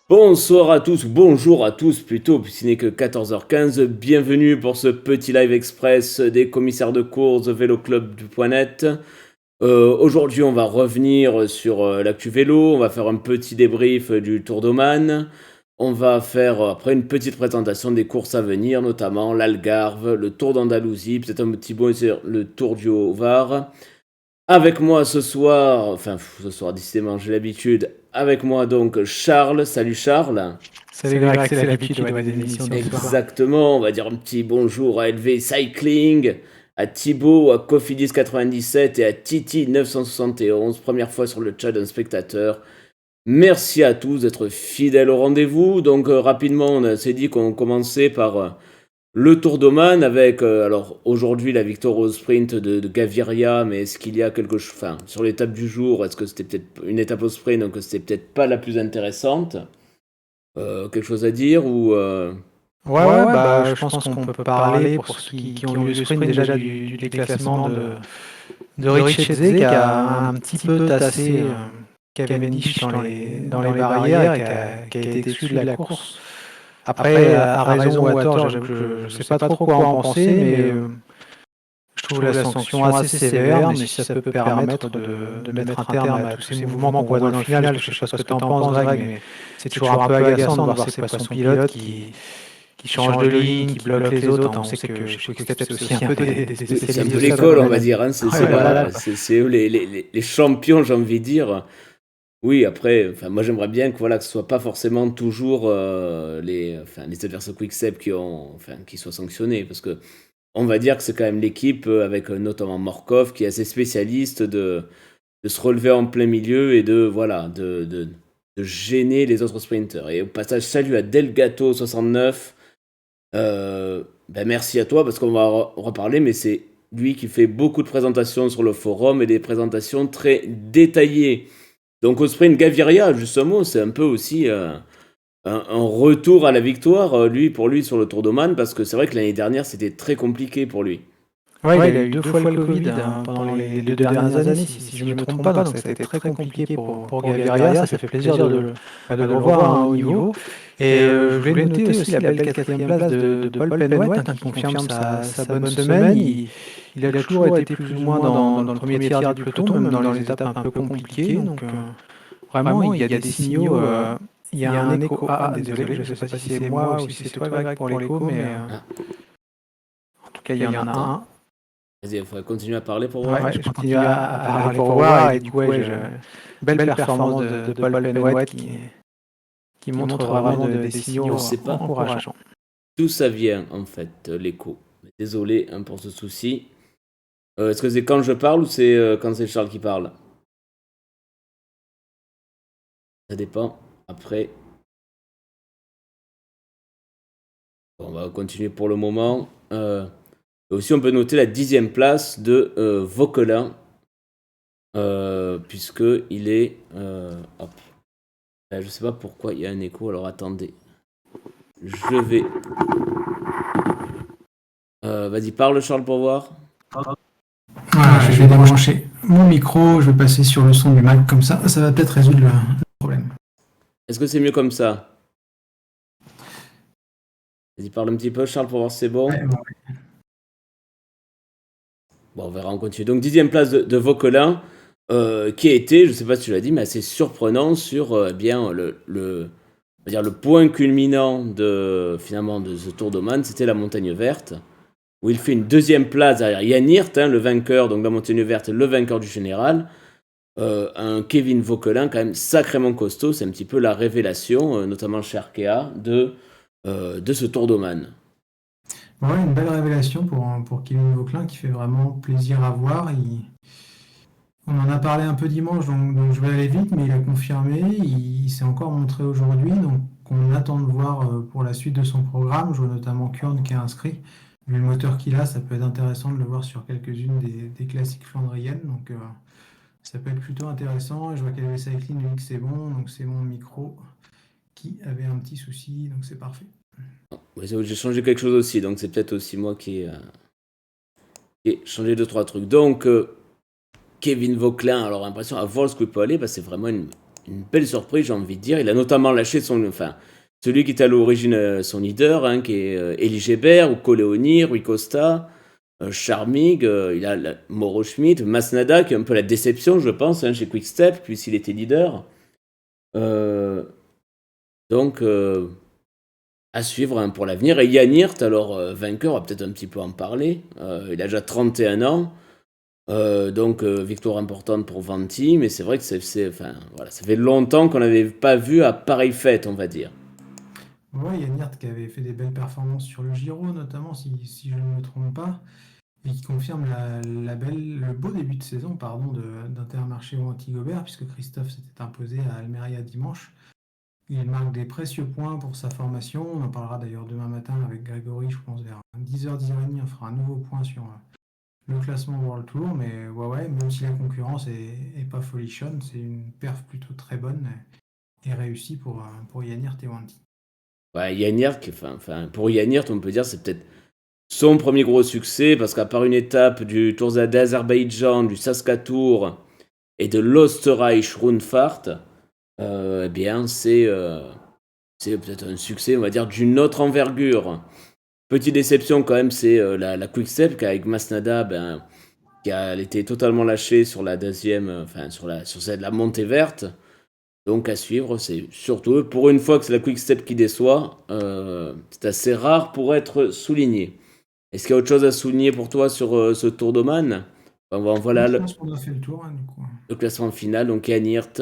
Bonsoir à tous, bonjour à tous plutôt, puisqu'il n'est que 14h15. Bienvenue pour ce petit live express des commissaires de course Vélo Club du Point Net. Aujourd'hui, on va revenir sur l'actu vélo, on va faire un petit débrief du Tour d'Oman. On va faire après une petite présentation des courses à venir, notamment l'Algarve, le Tour d'Andalousie, peut-être un petit mot sur le Tour du Haut-Var. Avec moi ce soir, ce soir décidément j'ai l'habitude, avec moi donc Charles. Salut Charles. Salut Greg, c'est l'habitude des émissions du soir. Exactement, on va dire un petit bonjour à LV Cycling, à Thibaut, à Cofidis97 et à Titi971, première fois sur le chat d'un spectateur. Merci à tous d'être fidèles au rendez-vous. Donc rapidement, on s'est dit qu'on commençait par le Tour d'Oman avec, alors aujourd'hui la victoire au sprint de Gaviria, mais est-ce qu'il y a quelque chose, enfin sur l'étape du jour, est-ce que c'était peut-être une étape au sprint, donc c'était peut-être pas la plus intéressante. Quelque chose à dire ou Ouais, je pense qu'on peut parler pour ceux qui ont vu le sprint déjà du déclassement de Richetze qui a un petit peu tassé Cavendish dans les barrières et qui a été exclu de la course. Après, à raison ou à tort, j'avoue que je ne sais pas trop quoi en penser, mais je trouve la sanction assez sévère, mais si ça peut permettre de mettre un terme à tous ces mouvements qu'on voit dans le final, je ne sais pas ce que tu en penses Greg, mais c'est toujours un peu agaçant de voir ces poissons pilotes qui changent de ligne, qui bloquent les autres. On sait que Quick-Step, c'est aussi un peu des spécialistes. c'est un peu l'école, on va dire. Hein. C'est eux les champions, j'ai envie de dire. Oui, après, moi j'aimerais bien que ce soit pas forcément toujours les adversaires Quick-Step qui soient sanctionnés, parce que on va dire que c'est quand même l'équipe avec notamment Morkov qui est assez spécialiste de se relever en plein milieu et de gêner les autres sprinters. Et au passage, salut à Delgato69. Merci à toi parce qu'on va reparler, mais c'est lui qui fait beaucoup de présentations sur le forum et des présentations très détaillées. Donc au sprint Gaviria, justement, c'est un peu aussi un retour à la victoire, pour lui sur le Tour d'Oman, parce que c'est vrai que l'année dernière, c'était très compliqué pour lui. Ouais, il a eu deux fois le Covid pendant les 2 dernières années, si je ne me trompe pas, donc ça a été très compliqué pour Gaviria. Ça fait plaisir de le revoir à un haut niveau. Et je voulais noter aussi la belle 4e place de Paul Penwet, qui confirme sa bonne semaine. Il a toujours été plus ou moins dans le premier tiers du peloton, même dans les étapes un peu compliquées. Donc vraiment, il y a des signaux. Il y a un écho. Ah, désolé, je ne sais pas si c'est moi ou si c'est toi, Greg, pour l'écho, mais en tout cas, il y en a un. Vas-y, il faudrait continuer à parler pour voir. Ouais, je continue à parler pour voir, et du coup, belle performance de Paul Penwet qui montre vraiment des signaux encourageants. D'où ça vient, en fait, l'écho. Désolé pour ce souci. Est-ce que c'est quand je parle ou c'est quand c'est Charles qui parle? Ça dépend. Après, on va continuer pour le moment. Aussi, on peut noter la 10e place de Vauquelin, puisqu'il est... hop. Là, je sais pas pourquoi il y a un écho, alors attendez. Je vais... Vas-y, parle Charles pour voir. Voilà, je vais débrancher mon micro, je vais passer sur le son du Mac, comme ça va peut-être résoudre le problème. Est-ce que c'est mieux comme ça? Vas-y, parle un petit peu Charles pour voir si c'est bon. Ouais. Bon, on verra, on continue. Donc 10e place de Vauquelin, qui a été, je sais pas si tu l'as dit, mais assez surprenant sur le point culminant de ce Tour d'Oman, c'était la Montagne Verte, où il fait une 2e place derrière Jan Hirt, le vainqueur, donc la Montagne Verte, le vainqueur du général. Un Kevin Vauquelin quand même sacrément costaud, c'est un petit peu la révélation, notamment chez Arkea, de ce Tour d'Oman. Ouais, une belle révélation pour Kevin Vauquelin qui fait vraiment plaisir à voir. On en a parlé un peu dimanche, donc je vais aller vite, mais il a confirmé, il s'est encore montré aujourd'hui, donc on attend de voir pour la suite de son programme. Je vois notamment Kurn qui est inscrit. Vu le moteur qu'il a, ça peut être intéressant de le voir sur quelques-unes des classiques flandriennes, donc ça peut être plutôt intéressant. Et je vois qu'LV Cycling lui dit que c'est bon, donc c'est mon micro qui avait un petit souci, donc c'est parfait. Ouais, j'ai changé quelque chose aussi, donc c'est peut-être aussi moi qui ai changé 2-3 trucs. Donc, Kevin Vauquelin, alors l'impression à voir ce qu'il peut aller, c'est vraiment une une belle surprise, j'ai envie de dire. Il a notamment lâché celui qui était à l'origine son leader, hein, qui est Elie Gebert, ou Coleoni, Rui Costa, Charmig, il a Mauro Schmidt, Masnada, qui est un peu la déception, je pense, hein, chez Quick-Step, puisqu'il était leader. Donc, à suivre, hein, pour l'avenir. Et Jan Hirt, alors vainqueur, on va peut-être un petit peu en parler. Il a déjà 31 ans. Donc, victoire importante pour Vanti, mais c'est vrai que voilà, ça fait longtemps qu'on n'avait pas vu à pareille fête, on va dire. Ouais, Yann Hirt qui avait fait des belles performances sur le Giro, notamment, si je ne me trompe pas, et qui confirme le beau début de saison pardon, d'Intermarché ou Antigobert, puisque Christophe s'était imposé à Almeria dimanche. Il marque des précieux points pour sa formation. On en parlera d'ailleurs demain matin avec Grégory, je pense, vers 10h, 10h30, on fera un nouveau point sur le classement World Tour. Mais ouais, même si la concurrence est pas folichonne, c'est une perf plutôt très bonne et réussie pour Yann Hirt et Wanty. Ouais, Jan Hirt, pour Jan Hirt, on peut dire c'est peut-être son premier gros succès, parce qu'à part une étape du Tour d'Azerbaïdjan, du Saskatour et de l'Österreich-Rundfahrt, eh bien, c'est peut-être un succès, on va dire, d'une autre envergure. Petite déception quand même, c'est la Quick-Step, qu'avec Masnada, qui a été totalement lâché sur la deuxième, sur la montée verte. Donc à suivre, c'est surtout pour une fois que c'est la Quick-Step qui déçoit, c'est assez rare pour être souligné. Est-ce qu'il y a autre chose à souligner pour toi sur ce Tour d'Oman? Voilà Je pense qu'on a fait le tour, hein, du coup. le classement final. Donc Jan Hirt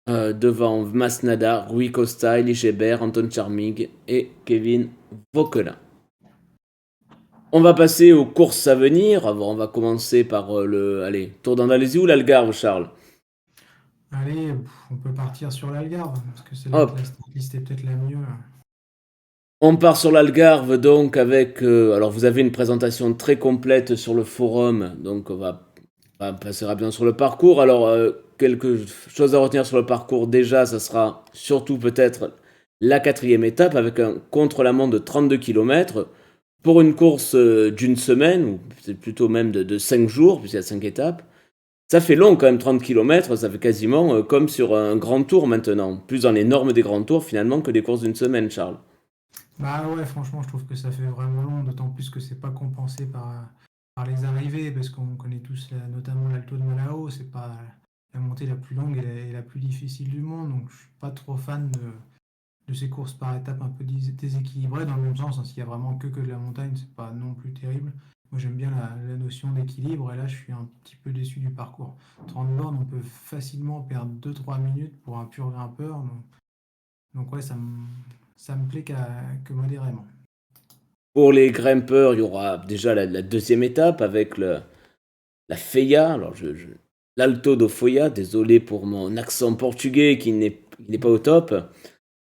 devant Masnada, Rui Costa, Elie Gebert, Anton Charmig et Kevin Vauquelin. On va passer aux courses à venir. On va commencer par Tour d'Andalousie ou l'Algarve, Charles? Allez, on peut partir sur l'Algarve, parce que c'est là que la liste est peut-être la mieux. On part sur l'Algarve donc avec... alors vous avez une présentation très complète sur le forum, donc on va passer rapidement sur le parcours. Alors quelque chose à retenir sur le parcours déjà, ça sera surtout peut-être la 4e étape avec un contre-la-montre de 32 km pour une course d'une semaine, ou peut-être plutôt même de 5 jours, puisqu'il y a 5 étapes. Ça fait long quand même, 30 km, ça fait quasiment comme sur un grand tour maintenant, plus dans les normes des grands tours finalement que des courses d'une semaine, Charles. Bah ouais, franchement, je trouve que ça fait vraiment long, d'autant plus que c'est pas compensé par les arrivées, parce qu'on connaît tous notamment l'Alto de Malao, c'est pas la montée la plus longue et la plus difficile du monde, donc je suis pas trop fan de ces courses par étapes un peu déséquilibrées, dans le même sens, hein, s'il y a vraiment que de la montagne, c'est pas non plus terrible. Moi j'aime bien la notion d'équilibre, et là je suis un petit peu déçu du parcours. 30 bornes, on peut facilement perdre 2-3 minutes pour un pur grimpeur, donc ouais, ça me plaît que modérément. Pour les grimpeurs, il y aura déjà la deuxième étape avec la Feia. Alors, l'Alto do Foia, désolé pour mon accent portugais qui n'est pas au top.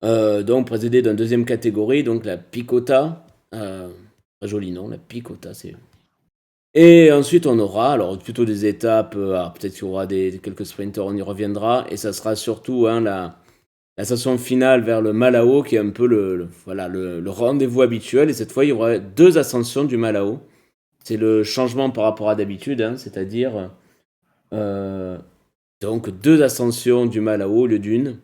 Donc, précédé d'une deuxième catégorie, donc la Picota. Très joli nom, la Picota, c'est. Et ensuite, on aura alors plutôt des étapes. Alors peut-être qu'il y aura quelques sprinters, on y reviendra. Et ça sera surtout la station finale vers le Malao, qui est un peu le rendez-vous habituel. Et cette fois, il y aura 2 ascensions du Malao. C'est le changement par rapport à d'habitude, hein, c'est-à-dire donc 2 ascensions du Malao au lieu d'une.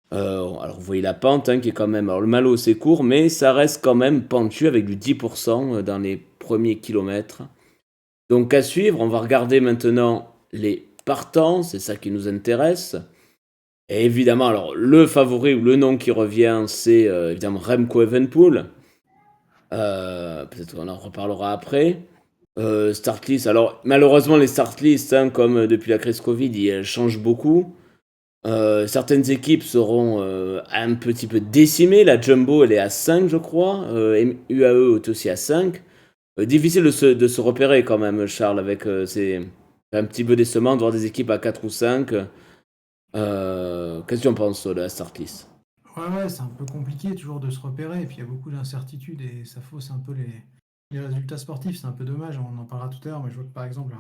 Alors vous voyez la pente, hein, qui est quand même... Alors le Malao c'est court, mais ça reste quand même pentu avec du 10% dans les premiers kilomètres. Donc à suivre, on va regarder maintenant les partants, c'est ça qui nous intéresse. Et évidemment, alors le favori ou le nom qui revient, c'est évidemment Remco Evenepoel. Peut-être qu'on en reparlera après. Start list, alors malheureusement les start lists, hein, comme depuis la crise Covid, elles changent beaucoup. Certaines équipes seront un petit peu décimées. La Jumbo, elle est à 5, je crois. UAE est aussi à 5. Difficile de se repérer quand même, Charles, avec c'est un petit peu décevant de voir des équipes à 4 ou 5. Qu'est-ce que tu en penses de la start list? Ouais, c'est un peu compliqué toujours de se repérer, et puis il y a beaucoup d'incertitudes, et ça fausse un peu les résultats sportifs, c'est un peu dommage, on en parlera tout à l'heure, mais je vois que par exemple,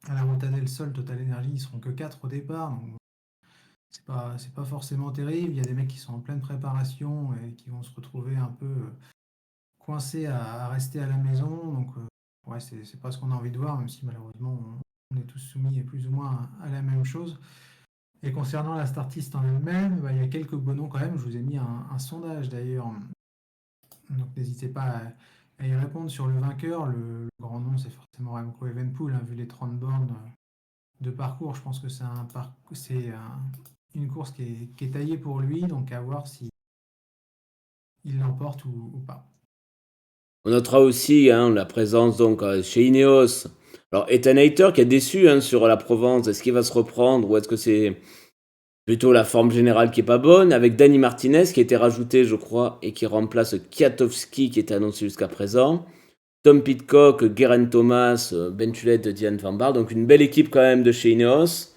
à la Ruta del Sol, Total Energy, ils seront que 4 au départ, donc c'est pas forcément terrible. Il y a des mecs qui sont en pleine préparation et qui vont se retrouver un peu coincés à rester à la maison. Donc, ouais, c'est pas ce qu'on a envie de voir, même si malheureusement, on est tous soumis plus ou moins à la même chose. Et concernant la startlist en elle-même, il y a quelques beaux noms quand même. Je vous ai mis un sondage d'ailleurs. Donc n'hésitez pas à y répondre sur le vainqueur. Le grand nom, c'est forcément Remco Evenepoel, hein, vu les 30 bornes de parcours. Je pense que une course qui est taillée pour lui. Donc à voir si il l'emporte ou pas. On notera aussi la présence donc chez Ineos. Alors Ethan Hayter qui est déçu sur la Provence. Est-ce qu'il va se reprendre ou est-ce que c'est plutôt la forme générale qui est pas bonne? Avec Dani Martinez qui a été rajouté, je crois, et qui remplace Kwiatkowski qui était annoncé jusqu'à présent. Tom Pidcock, Geraint Thomas, Ben Tullet, Diane Van Baarle. Donc une belle équipe quand même de chez Ineos.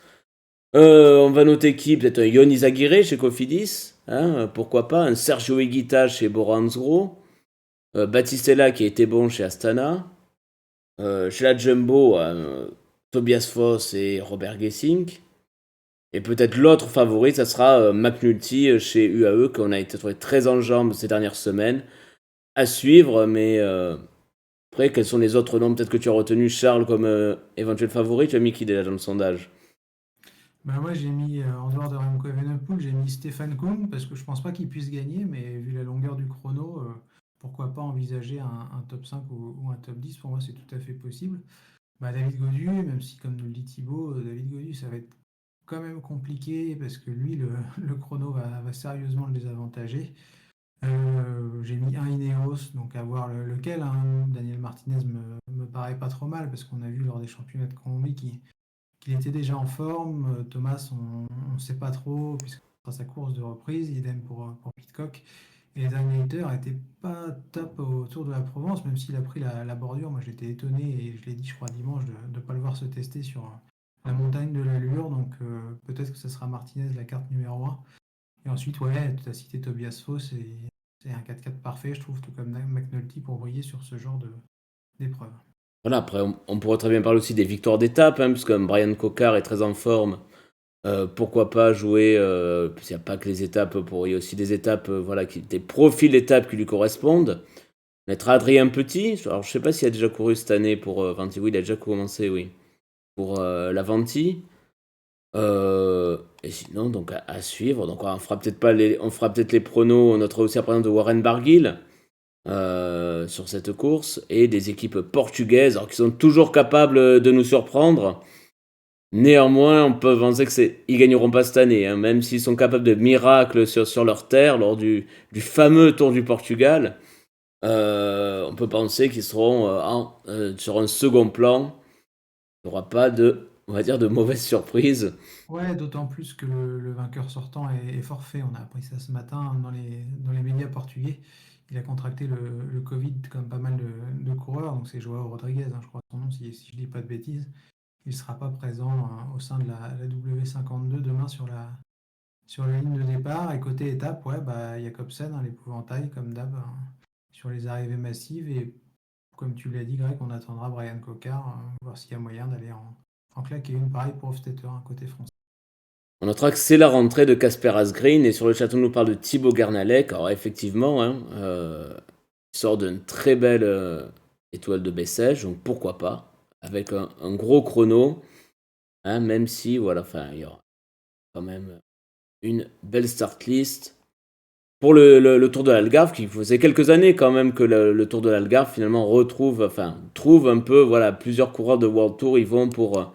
On va noter qui? Peut-être un Yon Izagirre chez Cofidis. Pourquoi pas? Un Sergio Higuita chez Bora Hansgrohe. Battistella qui a été bon chez Astana. Chez la Jumbo, Tobias Foss et Robert Gesink. Et peut-être l'autre favori, ça sera McNulty chez UAE, qu'on a été trouvé très en jambes ces dernières semaines. À suivre, mais après, quels sont les autres noms peut-être que tu as retenu, Charles, comme éventuel favori? Tu as mis qui déjà dans le sondage? Moi j'ai mis, en dehors de Remco Evenepoel, j'ai mis Stefan Kung parce que je pense pas qu'il puisse gagner, mais vu la longueur du chrono, pourquoi pas envisager un top 5 ou un top 10. Pour moi c'est tout à fait possible. David Gaudu, même si comme nous le dit Thibaut, David Gaudu ça va être quand même compliqué parce que lui le chrono va sérieusement le désavantager. J'ai mis un Ineos, donc à voir lequel, hein. Daniel Martinez me paraît pas trop mal parce qu'on a vu lors des championnats de Colombie qu'il était déjà en forme. Thomas, on ne sait pas trop, puisque ce sera sa course de reprise. Idem pour Pidcock. Et les Hater n'étaient pas top autour de la Provence, même s'il a pris la bordure. Moi, j'étais étonné, et je l'ai dit, je crois, dimanche, de ne pas le voir se tester sur la montagne de l'allure. Donc, peut-être que ce sera Martinez, la carte numéro 1. Et ensuite, ouais, tu as cité Tobias Foss, et c'est un 4-4 parfait, je trouve, tout comme McNulty, pour briller sur ce genre d'épreuve. Voilà, après, on pourrait très bien parler aussi des victoires d'étape, parce que comme Brian Cocard est très en forme, pourquoi pas jouer, parce qu'il n'y a pas que les étapes, il y a aussi des étapes, des profils d'étapes qui lui correspondent. Mettre Adrien Petit, alors je sais pas s'il a déjà couru cette année pour Venti, oui, il a déjà commencé, oui, pour la Venti. Et sinon, donc à suivre. Donc on fera peut-être les pronos. On notera aussi la présence de Warren Barguil sur cette course et des équipes portugaises, alors qui sont toujours capables de nous surprendre. Néanmoins, on peut penser ils gagneront pas cette année, même s'ils sont capables de miracles sur leur terre lors du fameux Tour du Portugal. On peut penser qu'ils seront sur un second plan. Il n'y aura pas on va dire, de mauvaises surprises. Ouais, d'autant plus que le vainqueur sortant est forfait. On a appris ça ce matin dans les médias portugais. Il a contracté le Covid comme pas mal de coureurs. Donc c'est Joao Rodriguez, hein, je crois son nom, si je dis pas de bêtises. Il ne sera pas présent au sein de la W52 demain sur la ligne de départ. Et côté étape, ouais, Jacobsen, hein, l'épouvantail, comme d'hab, hein, sur les arrivées massives. Et comme tu l'as dit, Greg, on attendra Brian Cocard, voir s'il y a moyen d'aller en claquer une pareille pour Hofstetter, hein, côté français. On notera que c'est la rentrée de Casper Asgreen et sur le chat on nous parle de Thibaut Garnalec. Alors effectivement, il sort d'une très belle étoile de Bessèges, donc pourquoi pas, avec un gros chrono, même si voilà, il y aura quand même une belle start list. Pour le Tour de l'Algarve, qui faisait quelques années quand même que le Tour de l'Algarve finalement trouve un peu, voilà, plusieurs coureurs de World Tour, ils vont pour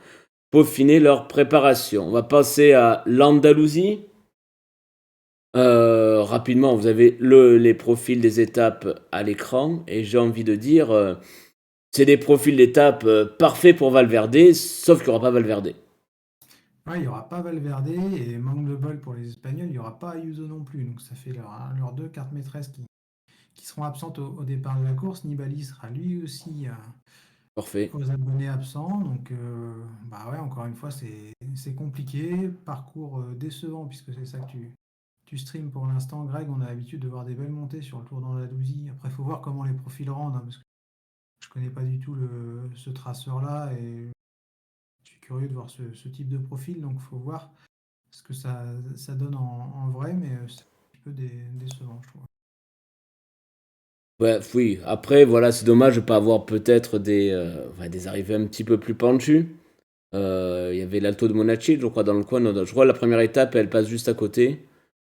peaufiner leur préparation. On va passer à l'Andalousie. Rapidement, vous avez les profils des étapes à l'écran et j'ai envie de dire, c'est des profils d'étapes parfaits pour Valverde, sauf qu'il n'y aura pas Valverde. Ouais, il n'y aura pas Valverde et manque de bol pour les Espagnols, il n'y aura pas Ayuso non plus. Donc ça fait leurs deux cartes maîtresses qui seront absentes au départ de la course. Nibali sera lui aussi Parfait. aux abonnés absents. Donc ouais, encore une fois, c'est compliqué. Parcours décevant puisque c'est ça que tu streams pour l'instant. Greg, on a l'habitude de voir des belles montées sur le Tour d'Andalousie. Après, il faut voir comment les profils rendent, hein, parce que je connais pas du tout ce traceur-là et je suis curieux de voir ce type de profil. Donc, il faut voir ce que ça donne en vrai, mais c'est un petit peu décevant, je trouve. Bref, oui. Après, voilà, c'est dommage de ne pas avoir peut-être des arrivées un petit peu plus pentues. Il y avait l'Alto de Monachil, je crois, dans le coin. Je crois que la première étape, elle passe juste à côté.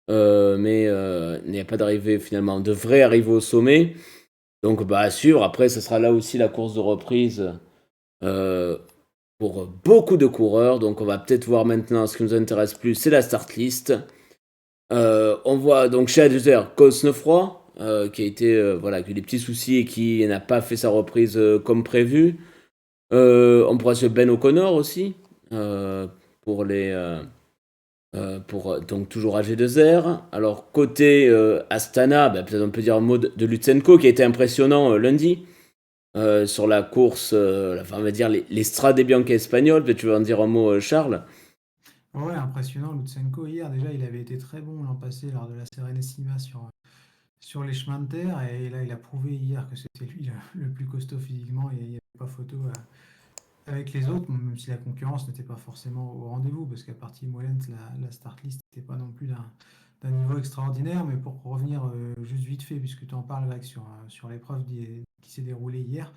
Mais il n'y a pas d'arrivée finalement. On devrait arriver au sommet. Donc, à suivre. Après, ce sera là aussi la course de reprise pour beaucoup de coureurs. Donc, on va peut-être voir maintenant ce qui nous intéresse plus, c'est la start list. On voit donc chez Adjuster Cosnefroy, qui a été, qui a eu des petits soucis et qui n'a pas fait sa reprise comme prévu. On pourra suivre Ben O'Connor aussi, pour donc toujours AG2R. Alors côté Astana, peut-être on peut dire un mot de Lutsenko qui a été impressionnant lundi sur la course, on va dire les Strade Bianche espagnoles. Peut-être tu veux en dire un mot, Charles. Ouais, impressionnant. Lutsenko, hier, déjà, il avait été très bon l'an passé lors de la Serenissima sur les chemins de terre. Et là, il a prouvé hier que c'était lui le plus costaud physiquement. Et il n'y avait pas photo avec les autres, même si la concurrence n'était pas forcément au rendez-vous. Parce qu'à partir de Moellens, la start list n'était pas non plus d'un niveau extraordinaire. Mais pour revenir juste vite fait, puisque tu en parles, Greg, sur l'épreuve qui s'est déroulée hier,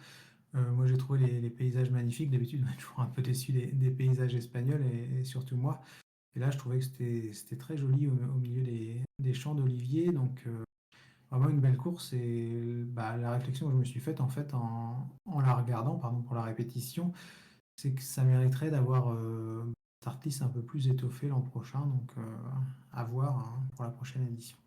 moi j'ai trouvé les paysages magnifiques. D'habitude, on est toujours un peu déçu des paysages espagnols et surtout moi. Et là, je trouvais que c'était très joli au milieu des champs d'oliviers. Donc, vraiment une belle course. Et la réflexion que je me suis faite en fait en la regardant, pardon pour la répétition, c'est que ça mériterait d'avoir cette artiste un peu plus étoffée l'an prochain. Donc, à voir hein, pour la prochaine édition.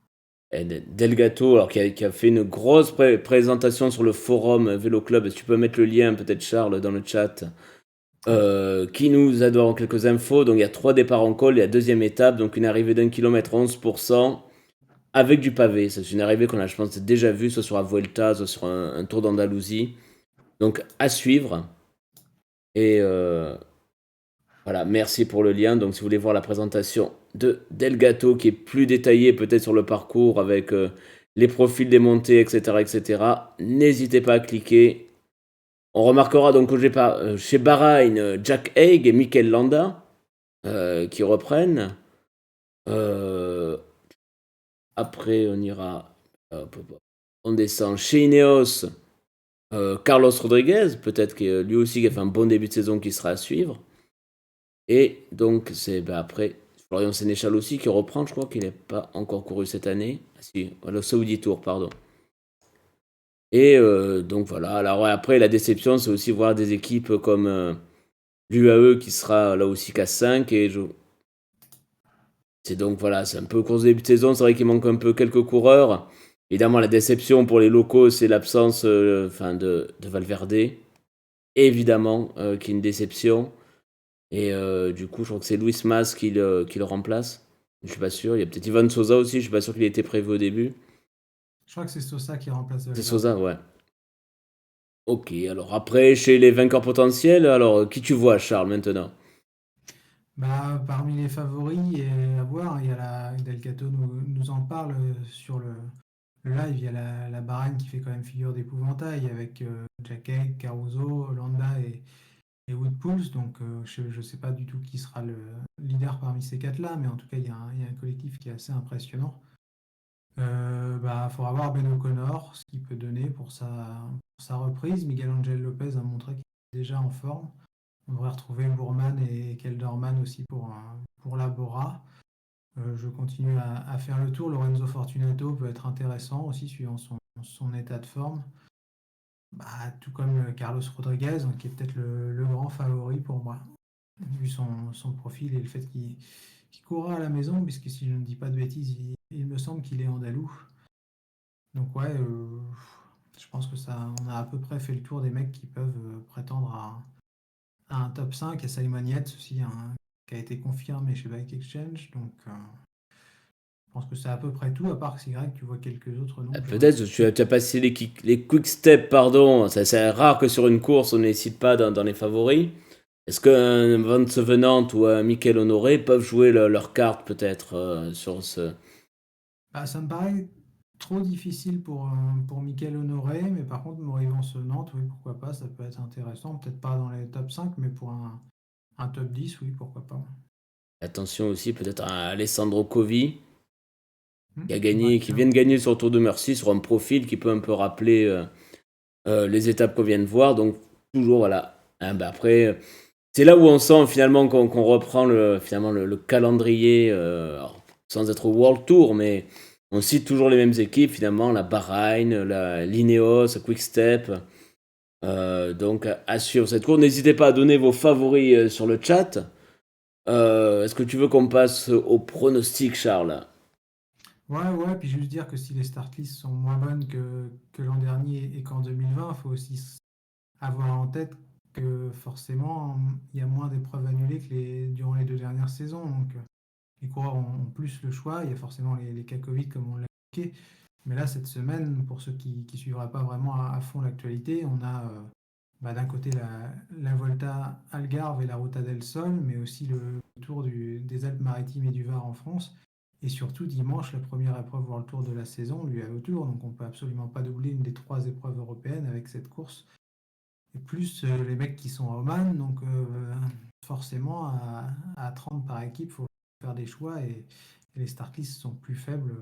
Et Delgato, alors qui a fait une grosse présentation sur le forum Vélo Club. Est-ce que tu peux mettre le lien, peut-être Charles, dans le chat, qui nous a donné quelques infos. Donc il y a 3 départs en col, il y a deuxième étape, donc une arrivée d'1 km 11%, avec du pavé. C'est une arrivée qu'on a, je pense, déjà vue, soit sur la Vuelta, soit sur un Tour d'Andalousie. Donc à suivre. Et voilà, merci pour le lien. Donc si vous voulez voir la présentation de Delgato, qui est plus détaillée peut-être sur le parcours, avec les profils des montées, etc., n'hésitez pas à cliquer. On remarquera donc chez Bahreïn, Jack Haig et Mikel Landa qui reprennent. Après, on ira. On descend chez Ineos. Carlos Rodriguez, peut-être que lui aussi qui a fait un bon début de saison qui sera à suivre. Et donc, c'est après Florian Sénéchal aussi qui reprend. Je crois qu'il n'est pas encore couru cette année. Ah, si, le Saudi Tour, pardon. Et donc voilà. Alors après, la déception, c'est aussi voir des équipes comme l'UAE qui sera là aussi qu'à 5. Et c'est donc voilà, c'est un peu course de début de saison. C'est vrai qu'il manque un peu quelques coureurs. Évidemment, la déception pour les locaux, c'est l'absence de Valverde. Évidemment, qui est une déception. Et du coup, je crois que c'est Luis Mas qui le remplace. Je suis pas sûr. Il y a peut-être Ivan Sosa aussi. Je suis pas sûr qu'il ait été prévu au début. Je crois que c'est Sosa qui remplace Valverde. C'est Sosa, ouais. Ok, alors après, chez les vainqueurs potentiels, alors qui tu vois, Charles, maintenant? Parmi les favoris, à voir, il y a Delgato nous en parle sur le live, il y a la Bahreïn qui fait quand même figure d'épouvantail avec Jack Haig, Caruso, Landa et Wood Poels. Donc je ne sais pas du tout qui sera le leader parmi ces quatre-là, mais en tout cas, il y a un collectif qui est assez impressionnant. Faudra voir Ben O'Connor, ce qu'il peut donner pour sa reprise. Miguel Angel Lopez a montré qu'il est déjà en forme. On devrait retrouver Bourman et Kelderman aussi pour la Bora. Je continue à faire le tour. Lorenzo Fortunato peut être intéressant aussi, suivant son état de forme. Tout comme Carlos Rodriguez, qui est peut-être le grand favori pour moi, vu son profil et le fait qu'il courra à la maison, puisque si je ne dis pas de bêtises, il me semble qu'il est andalou. Donc ouais, je pense que on a à peu près fait le tour des mecs qui peuvent prétendre à un top 5. Il y a Simon Yates aussi, qui a été confirmé chez Bike Exchange. Donc je pense que c'est à peu près tout, à part que c'est vrai que tu vois quelques autres noms. Peut-être tu as passé les quick steps, pardon. C'est rare que sur une course, on ne les cite pas dans les favoris. Est-ce qu'un Vance Venant ou un Mikel Honoré peuvent jouer leur carte peut-être sur ce... Ça me paraît trop difficile pour Mikel Honoré, mais par contre, Vance Nantes, oui, pourquoi pas, ça peut être intéressant. Peut-être pas dans les top 5, mais pour un top 10, oui, pourquoi pas. Attention aussi peut-être à Alessandro Covi, qui vient de gagner sur le Tour de Merci, sur un profil qui peut un peu rappeler les étapes qu'on vient de voir. Donc toujours, voilà. Après, C'est là où on sent finalement qu'on reprend finalement le calendrier, alors, sans être au World Tour, mais on cite toujours les mêmes équipes finalement, la Bahreïn, l'Ineos, Quick-Step. Donc à suivre cette course. N'hésitez pas à donner vos favoris sur le chat. Est-ce que tu veux qu'on passe au pronostic, Charles? Ouais, puis juste dire que si les start lists sont moins bonnes que l'an dernier et qu'en 2020, il faut aussi avoir en tête que forcément, il y a moins d'épreuves annulées durant les 2 dernières saisons. Donc, les coureurs ont plus le choix. Il y a forcément les cas Covid, comme on l'a évoqué. Mais là, cette semaine, pour ceux qui ne suivraient pas vraiment à fond l'actualité, on a d'un côté la Volta Algarve et la Ruta del Sol, mais aussi le Tour des Alpes-Maritimes et du Var en France. Et surtout, dimanche, la première épreuve World Tour de la saison, l'UAE Tour. Donc, on ne peut absolument pas doubler une des 3 épreuves européennes avec cette course. Et plus les mecs qui sont à Oman. Donc, forcément, à 30 par équipe, il faut faire des choix. Et les start lists sont plus faibles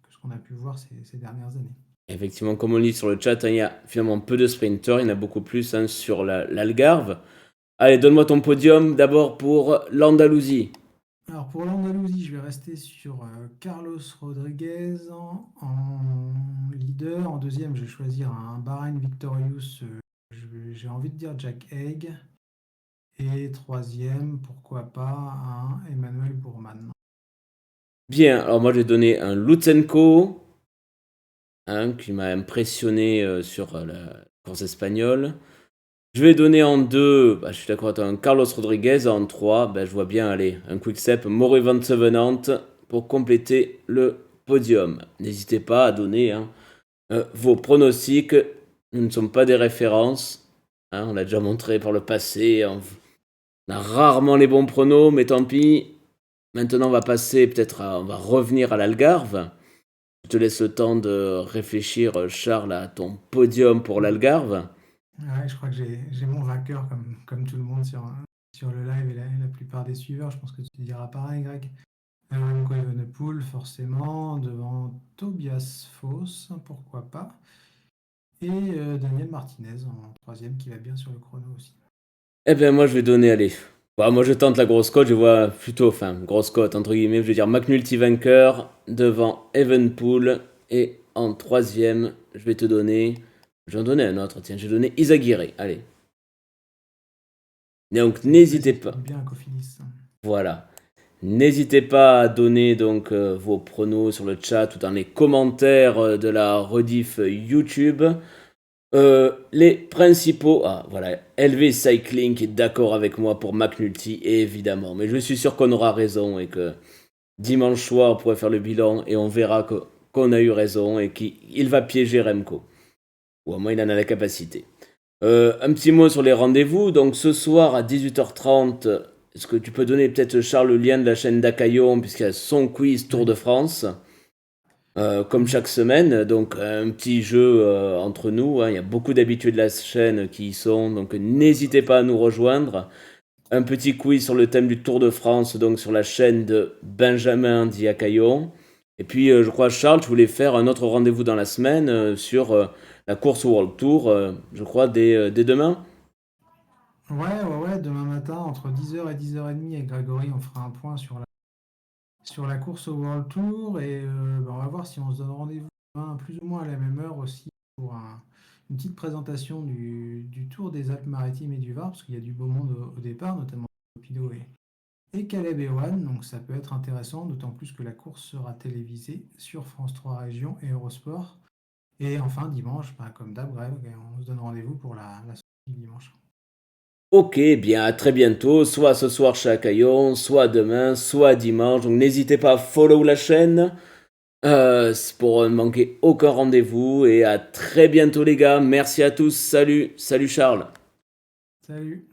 que ce qu'on a pu voir ces dernières années. Effectivement, comme on lit sur le chat, hein, il y a finalement peu de sprinters, il y en a beaucoup plus hein, sur l'Algarve. Allez, donne-moi ton podium d'abord pour l'Andalousie. Alors pour l'Andalousie, je vais rester sur Carlos Rodriguez en leader. En deuxième, je vais choisir un Bahrain Victorious. J'ai envie de dire Jack Haig. Et troisième, pourquoi pas un Emmanuel Bourman. Bien, alors moi j'ai donné un Lutsenko, hein, qui m'a impressionné sur la course espagnole. Je vais donner en 2, je suis d'accord, un Carlos Rodriguez. En 3, je vois bien, allez, un Quick-Step, Maury Van Sevenant pour compléter le podium. N'hésitez pas à donner hein, vos pronostics. Nous ne sommes pas des références. Hein, on l'a déjà montré par le passé. On a rarement les bons pronos, mais tant pis. Maintenant, on va passer on va revenir à l'Algarve. Je te laisse le temps de réfléchir, Charles, à ton podium pour l'Algarve. Ouais, je crois que j'ai mon vainqueur comme tout le monde sur le live et la plupart des suiveurs. Je pense que tu diras pareil, Greg. Remco Evenepoel, forcément, devant Tobias Foss, pourquoi pas. Et Daniel Martinez en troisième qui va bien sur le chrono aussi. Eh bien, moi, je vais donner, allez. Moi, je tente la grosse cote, je vois plutôt, enfin, grosse cote, entre guillemets, je vais dire McNulty vainqueur, devant Evenepoel, et en troisième, je vais te donner, je vais en donner un autre, tiens, je vais donner Izagirre, allez. Donc, n'hésitez pas. Bien à Cofidis. Voilà. N'hésitez pas à donner donc vos pronos sur le chat ou dans les commentaires de la rediff YouTube. Les principaux... Ah, voilà. LV Cycling est d'accord avec moi pour McNulty, évidemment. Mais je suis sûr qu'on aura raison et que dimanche soir, on pourrait faire le bilan et on verra qu'on a eu raison et qu'il va piéger Remco. Ou au moins, il en a la capacité. Un petit mot sur les rendez-vous. Donc, ce soir à 18h30, est-ce que tu peux donner peut-être, Charles, le lien de la chaîne d'Acaillon, puisqu'il y a son quiz Tour de France comme chaque semaine, donc un petit jeu entre nous, hein. Il y a beaucoup d'habitués de la chaîne qui y sont, donc n'hésitez pas à nous rejoindre. Un petit quiz sur le thème du Tour de France, donc sur la chaîne de Benjamin Diacaillon. Et puis je crois, Charles, tu voulais faire un autre rendez-vous dans la semaine sur la course World Tour, je crois, dès demain. Ouais, demain matin, entre 10h et 10h30 avec Grégory, on fera un point sur la course au World Tour et on va voir si on se donne rendez-vous demain plus ou moins à la même heure aussi pour une petite présentation du Tour des Alpes-Maritimes et du Var, parce qu'il y a du beau monde au départ, notamment Pido et Caleb Ewan, donc ça peut être intéressant, d'autant plus que la course sera télévisée sur France 3 Régions et Eurosport. Et enfin, dimanche, comme d'hab, Greg, on se donne rendez-vous pour la sortie du dimanche. Ok, bien, à très bientôt, soit ce soir chez Acaillon, soit demain, soit dimanche. Donc n'hésitez pas à follow la chaîne pour ne manquer aucun rendez-vous. Et à très bientôt les gars. Merci à tous. Salut, salut Charles. Salut!